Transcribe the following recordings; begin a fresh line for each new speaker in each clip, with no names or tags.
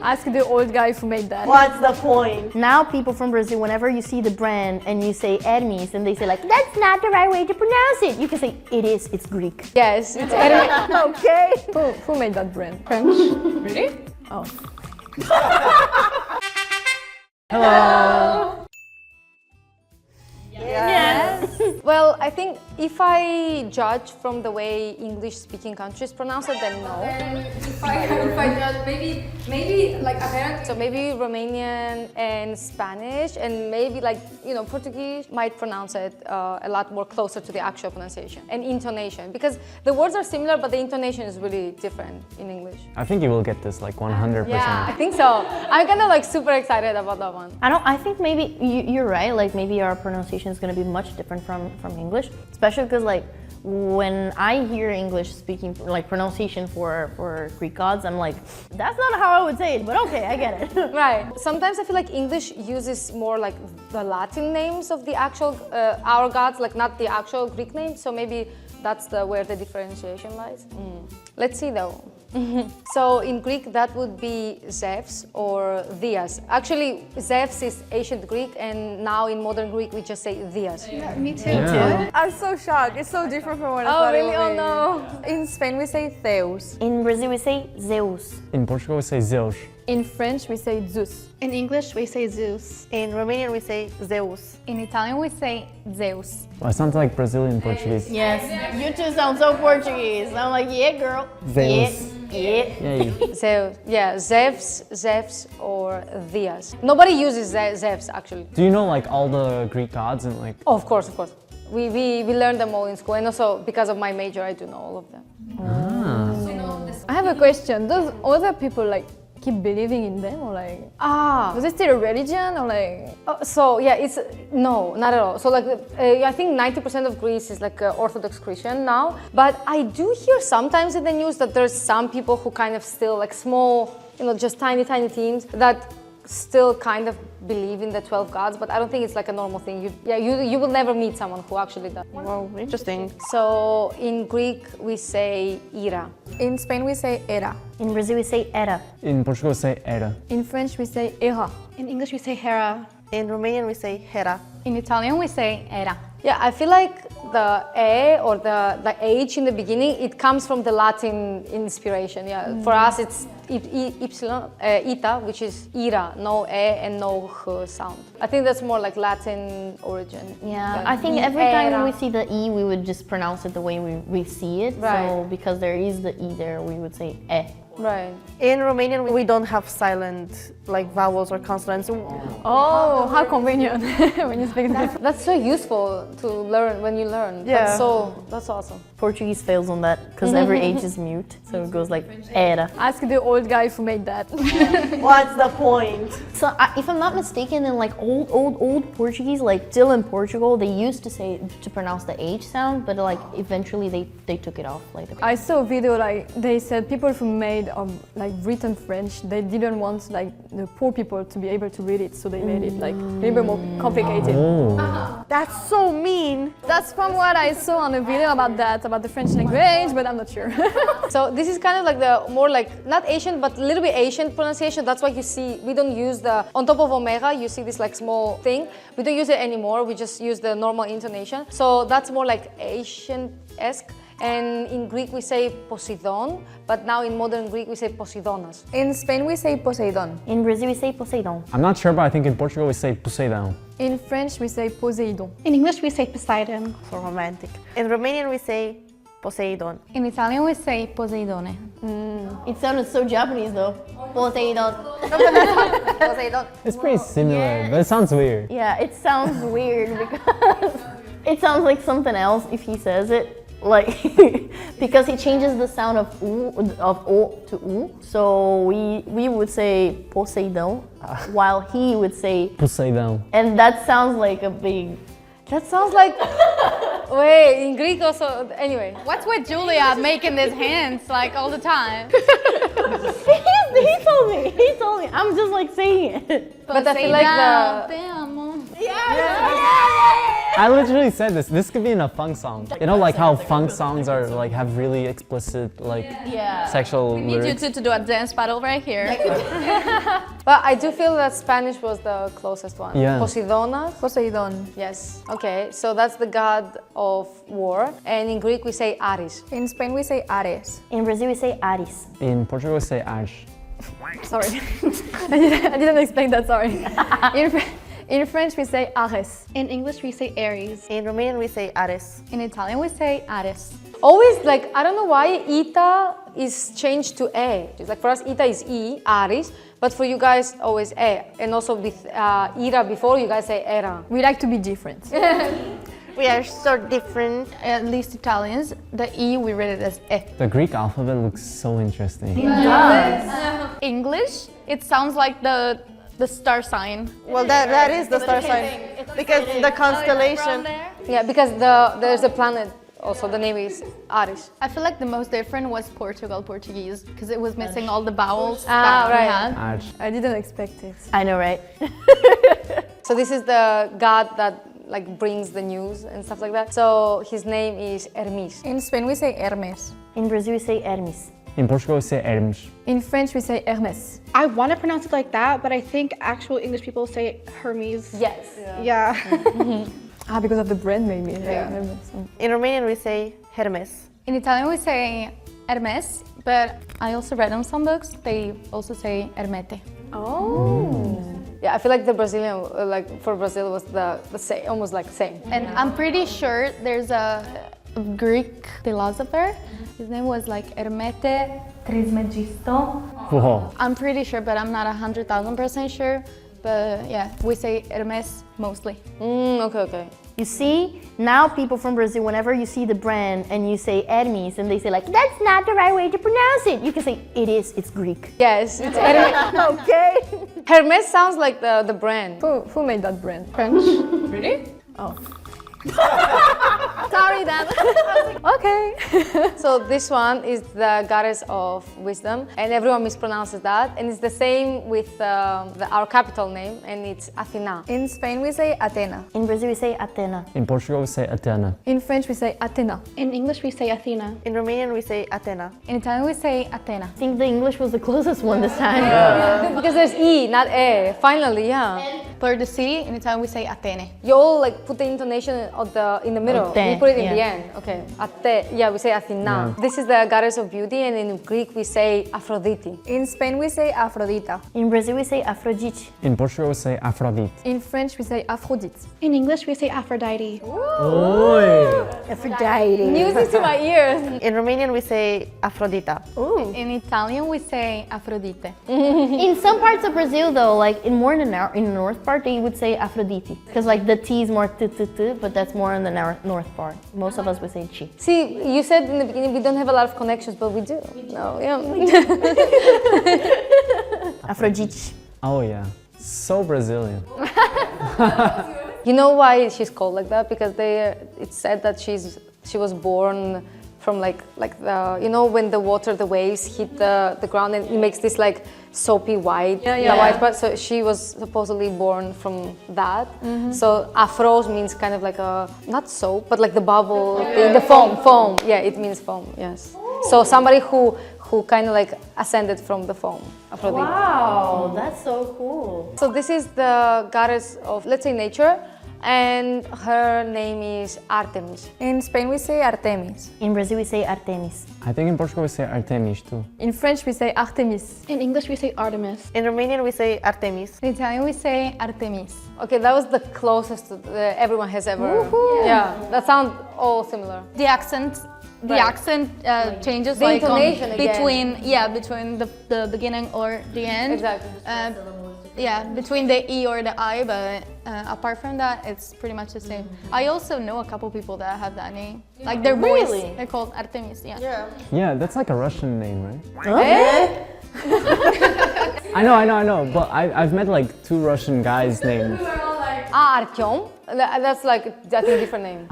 Ask the old guy who made that.
What's the point?
Now people from Brazil, whenever you see the brand and you say Hermes and they say like, that's not the right way to pronounce it, you can say, it is, it's Greek.
Yes, it's Hermes.
Okay.
Who made that brand?
French. Really?
Oh.
Hello.
Yes.
Well, I think if I judge from the way English-speaking countries pronounce it, then no.
If I judge, maybe like apparently.
So maybe Romanian and Spanish, and maybe like, you know, Portuguese might pronounce it a lot more closer to the actual pronunciation and intonation, because the words are similar, but the intonation is really different in English.
I think you will get this like 100%.
Yeah, I think so. I'm kind of like super excited about that one.
I think maybe you're right, like maybe our pronunciation is going to be much different from English, especially because like when I hear English speaking, like pronunciation for Greek gods, I'm like, that's not how I would say it, but okay, I get it.
Right. Sometimes I feel like English uses more like the Latin names of the actual, our gods, like not the actual Greek names, so maybe that's where the differentiation lies. Let's see though. So in Greek that would be Zeus or Theseus. Actually Zeus is ancient Greek, and now in modern Greek we just say Theseus.
Yeah, me too.
Yeah.
I'm so shocked. It's so different from what I
Oh
thought
really?
it
Oh
would
no.
be. In Spain we say Theus.
In Brazil we say Zeus.
In Portugal we say Zeus.
In French we say Zeus.
In English we say Zeus.
In Romanian we say Zeus.
In Italian we say Zeus.
Well, it sounds like Brazilian Portuguese.
Yes, you two sound so Portuguese. I'm like, yeah, girl.
Zeus.
Yeah.
Yay.
Zeus, yeah, Zeus or Theseus. Nobody uses Zeus actually.
Do you know like all the Greek gods and like?
Oh, of course. We learned them all in school, and also because of my major I do know all of them.
I have a question. Does other people like keep believing in them, or like was it still a religion, or like?
So yeah, it's no, not at all. So like I think 90% of Greece is like Orthodox Christian now, but I do hear sometimes in the news that there's some people who kind of still like small, you know, just tiny teams that still kind of believe in the 12 gods, but I don't think it's like a normal thing. You will never meet someone who actually does.
Wow, interesting.
So in Greek we say Hera.
In Spain we say Hera.
In Brazil we say Hera.
In Portugal we say Hera.
In French we say Hera.
In English we say Hera.
In Romanian we say Hera.
In Italian we say Hera.
Yeah, I feel like the E or the H in the beginning, it comes from the Latin inspiration. Yeah, for us it's ita, which is ira, no E and no H sound. I think that's more like Latin origin.
Yeah,
than
I think every time
Hera.
we see the E, we would just pronounce it the way we see it.
Right.
So because there is the E there, we would say E.
Right.
In Romanian we don't have silent like vowels or consonants.
Oh, how convenient when you speak that.
That's so useful to learn when you learn.
Yeah.
That's awesome.
Portuguese fails on that because every H is mute. So it goes like Era.
Ask the old guy who made that.
What's the point?
So if I'm not mistaken, in like old Portuguese, like still in Portugal, they used to pronounce the H sound, but like eventually they took it off. Like
I saw a video like they said people who made like written French, they didn't want like the poor people to be able to read it, so they made it like a little bit more complicated.
Oh.
That's so mean.
That's from what I saw on a video about the French language, but I'm not sure.
So this is kind of like the more like, not ancient, but a little bit ancient pronunciation. That's why you see, we don't use on top of omega, you see this like small thing. We don't use it anymore, we just use the normal intonation. So that's more like ancient-esque. And in Greek we say Poseidon, but now in modern Greek we say Poseidonas.
In Spain we say Poseidon.
in Brazil we say Poseidon.
I'm not sure, but I think in Portugal we say Poseidon.
In French we say Poseidon.
In English we say Poseidon.
So romantic. In Romanian we say Poseidon.
In Italian we say Poseidone.
It sounded so Japanese though. Poseidon.
Poseidon.
It's pretty similar, but it sounds weird.
Yeah, it sounds weird because it sounds like something else if he says it. Like because he changes the sound of o to u. So we would say Poseidon while he would say
Poseidon.
and that sounds like a big.
That sounds like, wait, in Greek also, anyway.
What's with Julia making these hands like all the time?
He told me. I'm just like saying it.
But I feel like
Te amo.
Yeah.
I literally said this. This could be in a funk song. You know, like how funk songs are like have really explicit like sexual
Need you
lyrics.
two to do a dance battle right here.
But I do feel that Spanish was the closest one.
Yeah.
Poseidon.
Yes. Okay, so that's the god of war. And in Greek we say Ares.
In Spain we say Ares.
In Brazil, we say Ares.
In Portugal, we say Ares.
Sorry. I didn't explain that, sorry. In French we say Ares.
In English we say Aries.
In Romanian, we say Ares.
In Italian we say Ares.
Always like, I don't know why Ita is changed to A. It's like for us, Ita is E, Ares, but for you guys, always A. And also with Ira before, you guys say Era.
We like to be different.
We are so different.
At least Italians, the E we read it as E.
The Greek alphabet looks so interesting.
English, it sounds like the star sign.
Well, that is the star sign. Because the constellation.
Yeah, because there's a planet. Also, the name is Ares.
I feel like the most different was Portuguese, because it was missing all the vowels
Ah,
that we
right.
had.
Ares.
I didn't expect it.
I know, right?
So this is the god that like brings the news and stuff like that. So his name is Hermes.
In Spain we say Hermes.
In Brazil, we say Hermes.
In Portugal, we say Hermes.
In French we say Hermes.
I want to pronounce it like that, but I think actual English people say Hermes.
Yes.
Yeah.
Because of the brand maybe. Yeah. Hermes.
In Romanian, we say Hermes.
In Italian we say Hermes, but I also read on some books, they also say Hermete.
Yeah, I feel like the Brazilian, like for Brazil, was the same, almost like same.
And I'm pretty sure there's a Greek philosopher, his name was like Hermete Trismegisto.
Whoa.
I'm pretty sure, but I'm not 100,000% sure. But yeah, we say Hermes mostly.
Okay.
You see, now people from Brazil, whenever you see the brand and you say Hermes and they say like, that's not the right way to pronounce it, you can say, it is, it's Greek.
Yes, it's Hermes.
Okay.
Hermes sounds like the brand.
Who made that brand?
French.
Sorry, Dad. Okay.
So this one is the goddess of wisdom, and everyone mispronounces that. And it's the same with our capital name, and it's Athena.
In Spain we say Athena.
In Brazil, we say Athena.
In Portugal, we say Athena.
In French we say Athena.
In English, we say Athena.
In Romanian, we say Athena.
In Italian we say Athena.
I think the English was the closest one this time.
Because there's E, not E. Finally, yeah.
For the C, in Italian we say Atene.
You all like put the intonation of in the middle.
Ate,
We put it in
yeah.
the end. Okay. Ate, yeah, we say Athena. This is the goddess of beauty, and in Greek we say Aphrodite.
In Spain we say Aphrodita.
In Brazil, we say Aphrodite.
In Portugal, we say Aphrodite.
In French we say Aphrodite.
In English, we say Aphrodite.
Aphrodite.
Music to my ears.
In Romanian, we say Aphrodita.
In Italian we say Aphrodite.
In some parts of Brazil, though, like in more in the north part, they would say Aphrodite. Because like the T is more t, but that's more in the north part. Most of us would say chi.
See, you said in the beginning we don't have a lot of connections, but we do. No, yeah.
Aphrodite.
Oh yeah. So Brazilian.
You know why she's called like that? Because it's said that she was born from like the, you know, when the water, the waves hit the ground and it makes this like soapy white, white part. So she was supposedly born from that. So afros means kind of like a, not soap, but like the bubble, the foam. Yeah, it means foam, yes. So somebody who kind of like ascended from the foam, Aphrodite.
Wow, that's so cool.
So this is the goddess of, let's say, nature, and her name is Artemis.
In Spain we say Artemis.
In Brazil, we say Artemis.
I think in Portugal, we say Artemis too.
In French we say Artemis.
In English, we say Artemis.
In Romanian, we say Artemis.
In Italian we say Artemis.
Okay, that was the closest everyone has ever. Yeah, that sounds all similar.
The accent changes
The
like
intonation
between between the beginning or the end.
Exactly.
Between the E or the I, but apart from that, it's pretty much the same. I also know a couple people that have that name. Like their boys, they're called Artemis. Yeah.
Yeah, that's like a Russian name, right? I know. But I've met like 2 Russian guys named.
Artyom. That's like, I think, different name.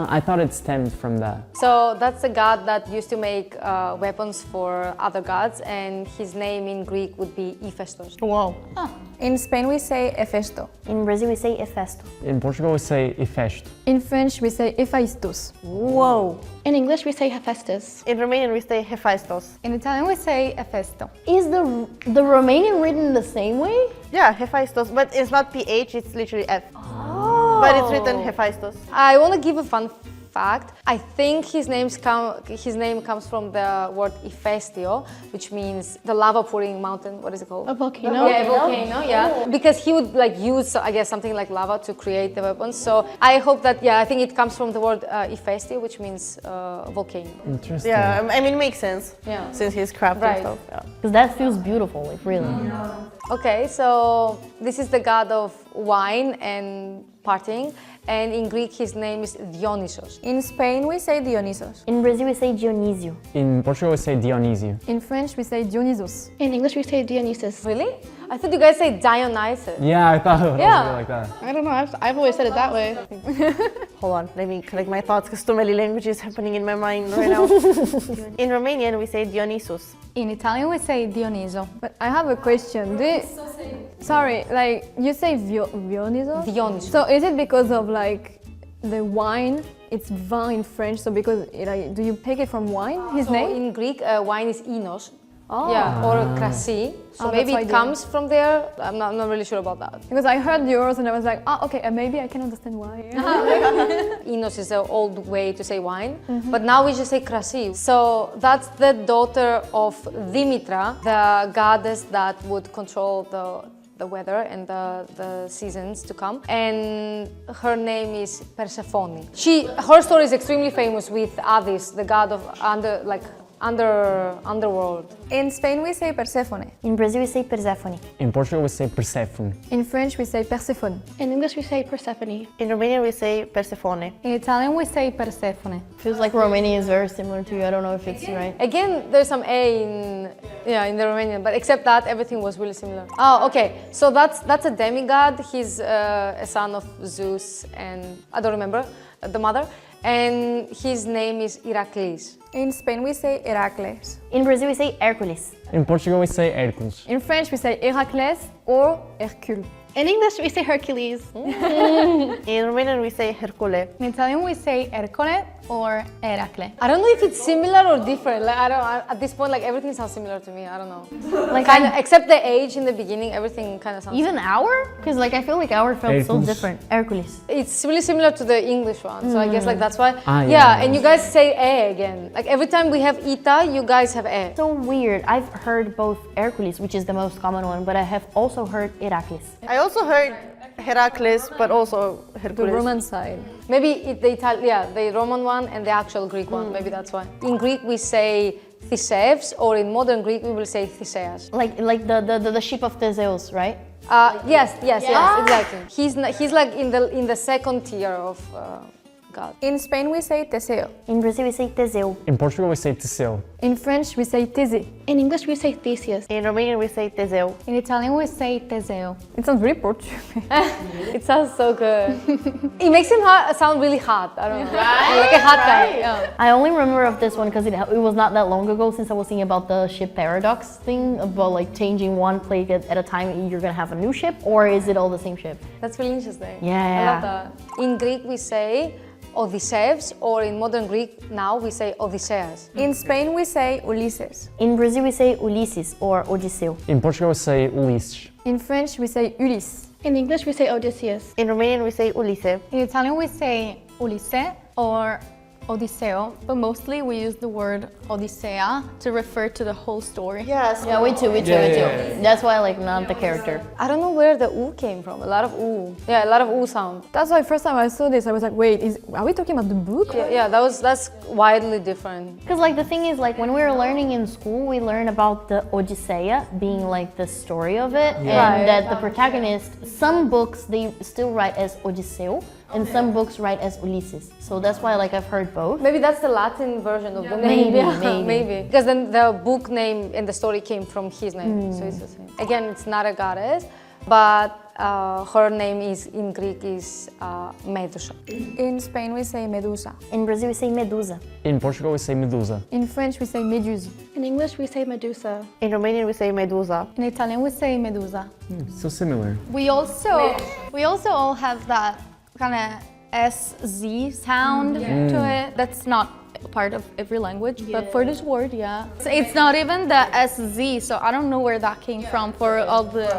I thought it stemmed from that.
So that's the god that used to make weapons for other gods, and his name in Greek would be Hephaestus.
Wow.
In Spain we say Hephaestus.
In Brazil we say Hephaestus.
In Portugal, we say Hephaestus.
In French we say Hephaestus.
Whoa.
In English, we say Hephaestus.
In Romanian, we say Hephaestus.
In Italian, we say Hephaestus.
Is the Romanian written the same way?
Yeah, Hephaestus, but it's not PH, it's literally F. But it's written Hephaestus.
I want to give a fun fact. I think his name comes from the word Hephaestio, which means the lava pouring mountain. What is it called?
A volcano?
Yeah, a volcano, yeah. Because he would like use, I guess, something like lava to create the weapons. So I hope that, I think it comes from the word Hephaestio, which means volcano.
Interesting.
Yeah, I mean, it makes sense.
Yeah.
Since he's crafting
Right.
stuff. Yeah.
Because that feels beautiful, like really.
Okay, so this is the god of wine and partying, and in Greek his name is Dionysus.
In Spain we say Dionysus.
In Brazil we say Dionisio.
In Portugal, we say Dionysius.
In French we say Dionysus.
In English, we say Dionysus.
Really? I thought you guys say Dionysus.
Yeah, I thought it was
Yeah.
like that.
I don't know, I've always said it that way.
Hold on, let me collect my thoughts because too many languages happening in my mind right now. In Romanian, we say Dionysus.
In Italian, we say Dioniso.
But I have a question. Sorry, like you say Dionysus?
Dionysus.
So is it because of like the wine? It's vin in French, so because do you take it from wine? His
So
name?
in Greek, wine is inos.
Oh.
Yeah, or krasi. So
Oh,
maybe
that's
it
why
comes from there. I'm not really sure about that.
Because I heard yours and I was like, okay, maybe I can understand why.
Inos is an old way to say wine, but now we just say krasi. So that's the daughter of Dimitra, the goddess that would control the weather and the seasons to come, and her name is Persephone. Her story is extremely famous with Hades, the god of underworld.
In Spain we say Persephone.
In Brazil we say Persephone.
In Portugal, we say Persephone.
In French we say Persephone.
In English, we say Persephone.
In Romanian, we say Persephone.
In Italian, we say Persephone.
Feels like Romanian is very similar to you. I don't know if it's right.
Again, there's some A in the Romanian, but except that, everything was really similar. Oh, okay. So that's a demigod. He's a son of Zeus and I don't remember the mother. And his name is Hercules.
In Spain we say Heracles.
In Brazil we say Hercules.
In Portugal, we say Hercules.
In French we say Heracles or Hercule.
In English, we say Hercules.
In Romanian, we say Hercule.
In Italian, we say Ercole or Eracle.
I don't know if it's similar or different. Like at this point, like everything sounds similar to me. I don't know.
Like
Kind of, except the age in the beginning, everything kind of sounds.
even our? Because like I feel like our felt so
Hercules.
different. Hercules.
It's really similar to the English one, so I guess like that's why.
Yeah.
And you guys say "e" again. Like every time we have "ita," you guys have "e."
So weird. I've heard both Hercules, which is the most common one, but I have also heard Heracles.
I also heard Heracles, but also
The
Hercules.
Roman side.
Maybe the Roman one and the actual Greek one. Maybe that's why. In Greek we say Theseus, or in modern Greek we will say Theseus.
Like the ship of Theseus, right?
Yes, exactly. He's like in the second tier of God.
In Spain we say Teseo.
In Brazil we say Teseu.
In Portugal, we say Teseu.
In French we say Thésée.
In English, we say Theseus.
In Romanian, we say Teseu.
In Italian, we say Teseo.
It sounds very Portuguese.
It sounds so good. It makes him sound really hot. I don't know. Like a hot guy. Yeah.
I only remember of this one because it was not that long ago since I was thinking about the ship paradox thing about like changing one plague at a time. You're gonna have a new ship, or is it all the same ship?
That's really interesting.
Yeah.
I love that. In Greek we say Odysseus, or in modern Greek now we say Odysseus.
In Spain we say Ulysses.
In Brazil we say Ulysses or Odisseu.
In Portugal, we say Ulisses.
In French we say Ulysse.
In English, we say Odysseus.
In Romanian, we say Ulisse.
In Italian, we say Ulisse or Odisseo, but mostly we use the word Odyssea to refer to the whole story.
Yes.
Yeah, we too.
Yeah.
That's why like not the character.
I don't know where the U came from. A lot of U. Yeah, a lot of U sound.
That's why first time I saw this I was like, wait, are we talking about the book?
Yeah, that's widely different.
Because like the thing is like when we were learning in school, we learn about the Odyssea being like the story of it, and that the protagonist, some books they still write as Odisseu, and some books write as Ulysses. So that's why like I've heard both.
Maybe that's the Latin version of the name.
Maybe.
Because then the book name and the story came from his name, so it's the same. Again, it's not a goddess, but her name is in Greek is Medusa.
In Spain, we say Medusa.
In Brazil, we say Medusa.
In Portugal, we say Medusa.
In French, we say Méduse.
In English, we say Medusa.
In Romanian, we say Medusa.
In Italian, we say Medusa.
So similar.
We also all have that kind of SZ sound to it. That's not part of every language, but for this word, yeah. So it's not even the SZ, so I don't know where that came from for all the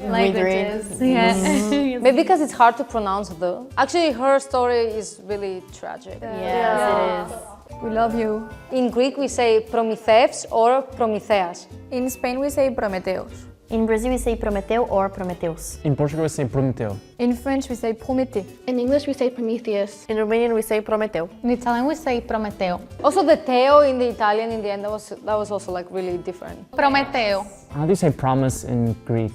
languages. Yeah.
Maybe because it's hard to pronounce the. Actually, her story is really tragic.
Yes, it is.
We love you.
In Greek, we say Prometheus or Prometheus.
In Spain, we say Prometheus.
In Brazil, we say Prometeu or Prometheus.
In Portugal, we say Prometeu.
In French, we say Prométhée.
In English, we say Prometheus.
In Romanian, we say Prometeu.
In Italian, we say Prometeo.
Also, the Teo in the Italian in the end, that was also like really different.
Prometeo.
How do you say promise in Greek?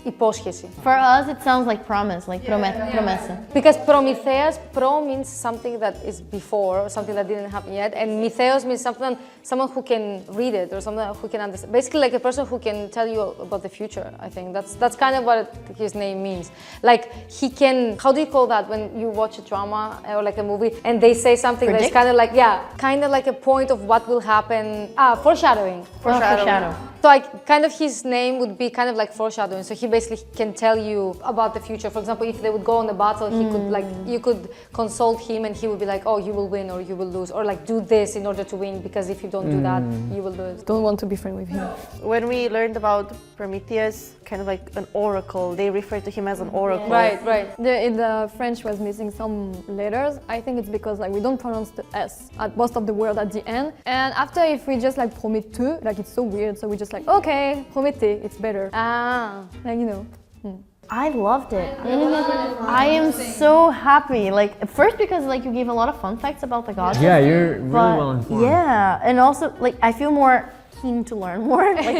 Υπόσχεση.
For us, it sounds like promise, like promesa.
Because Prometheus, pro means something that is before, or something that didn't happen yet, and Mytheos means someone who can read it or someone who can understand. Basically, like a person who can tell you about the future. I think that's kind of what his name means. Like he can. How do you call that when you watch a drama or like a movie and they say something that's kind of like kind of like a point of what will happen. Foreshadowing.
Foreshadow.
So like kind of his name would be kind of like foreshadowing. So he basically can tell you about the future. For example, if they would go on the battle, he could like you could consult him and he would be like, oh, you will win or you will lose, or like do this in order to win because if you don't do that, you will lose.
Don't want to be friends with him.
When we learned about Prometheus, kind of like an oracle, they refer to him as an oracle.
Right.
In the French was missing some letters. I think it's because like we don't pronounce the S at most of the word at the end. And after if we just like Prometeux, like it's so weird, so we just like, okay, Prométhée, it's better. Like, you know.
I loved it. I am so happy. Like first because like you gave a lot of fun facts about the gods.
Yeah, you're really
But,
well informed.
yeah, and also like I feel more keen to learn more. Like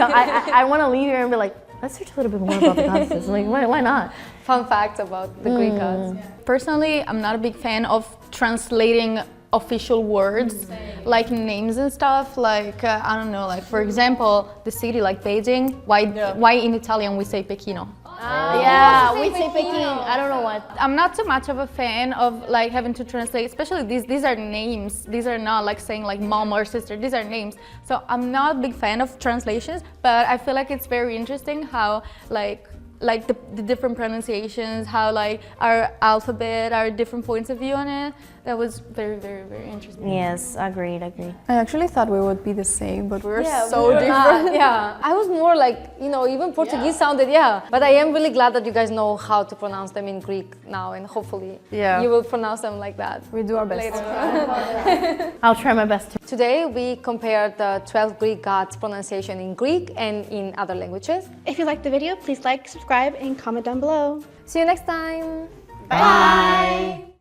I want to leave here and be like, let's search a little bit more about the goddesses. Like why not?
Fun facts about the Greek gods.
Personally, I'm not a big fan of translating official words like names and stuff. Like I don't know. Like for example, the city like Beijing. Why in Italian we say Pechino?
Yeah, we say Peking. I don't know what.
I'm not so much of a fan of like having to translate, especially these are names. These are not like saying like mom or sister. These are names. So I'm not a big fan of translations, but I feel like it's very interesting how like the different pronunciations, how like our alphabet, our different points of view on it. That was very, very, very interesting.
Yes, agreed.
I actually thought we would be the same, but we're
Yeah,
so
we were
different.
not. Yeah, I was more like, even Portuguese sounded, but I am really glad that you guys know how to pronounce them in Greek now, and hopefully you will pronounce them like that.
We do our best.
Later.
I'll try my best to.
Today we compared the 12 Greek gods pronunciation in Greek and in other languages.
If you liked the video, please like, subscribe, and comment down below.
See you next time.
Bye.